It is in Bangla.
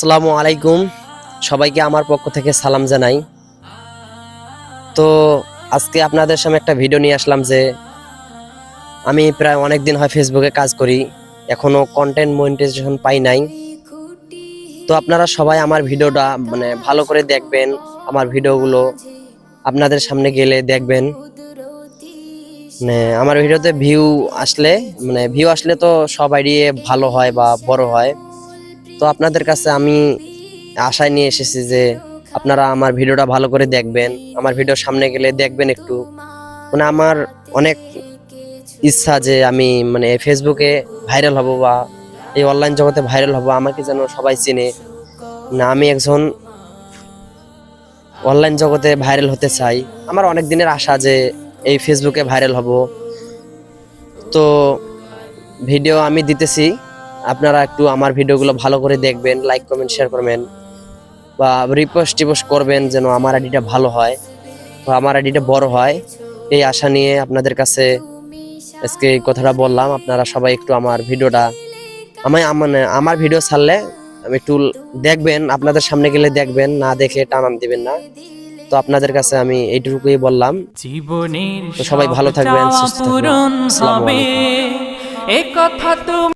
আসসালামু আলাইকুম, সবাইকে আমার পক্ষ থেকে সালাম জানাই। তো আজকে আপনাদের সামনে একটা ভিডিও নিয়ে আসলাম যে আমি প্রায় অনেক দিন হয় ফেসবুকে কাজ করি, এখনো কন্টেন্ট মনিটাইজেশন পাই নাই। তো আপনারা সবাই আমার ভিডিওটা ভালো করে দেখবেন। আমার ভিডিওগুলো আপনাদের সামনে গেলে দেখবেন। আমার ভিডিওতে ভিউ আসলে তো সবারই ভালো হয় বা বড় হয়। তো আপনাদের কাছে আমি আশায় নিয়ে এসেছি যে আপনারা আমার ভিডিওটা ভালো করে দেখবেন। আমার ভিডিও সামনে গেলে দেখবেন একটু। আমার অনেক ইচ্ছা যে আমি ফেসবুকে ভাইরাল হব বা এই অনলাইন জগতে ভাইরাল হব, আমাকে যেন সবাই চিনে। আমি একজন অনলাইন জগতে ভাইরাল হতে চাই। আমার অনেক দিনের আশা যে এই ফেসবুকে ভাইরাল হব। তো ভিডিও আমি দিতেছি, আপনারা একটু আমার ভিডিওগুলো ভালো করে দেখবেন, লাইক কমেন্ট শেয়ার করবেন বা রিপোস্ট টিপোস্ট করবেন যেন আমার আইডিটা ভালো হয় বা আমার আইডিটা বড় হয়। এই আশা নিয়ে আপনাদের কাছে আজকে এই কথাটা বললাম। আপনারা সবাই একটু আমার ভিডিওটা আমার ভিডিও ছাড়লে আমি একটু দেখবেন, আপনাদের সামনে গেলে দেখবেন, না দেখে টানান দিবেন না। তো আপনাদের কাছে আমি এইটুকুই বললাম। জীবনের তো সবাই ভালো থাকবেন, সুস্থ থাকবেন। পূরণ আসসালামু হবে আলাইকুম। এ কথা তুমি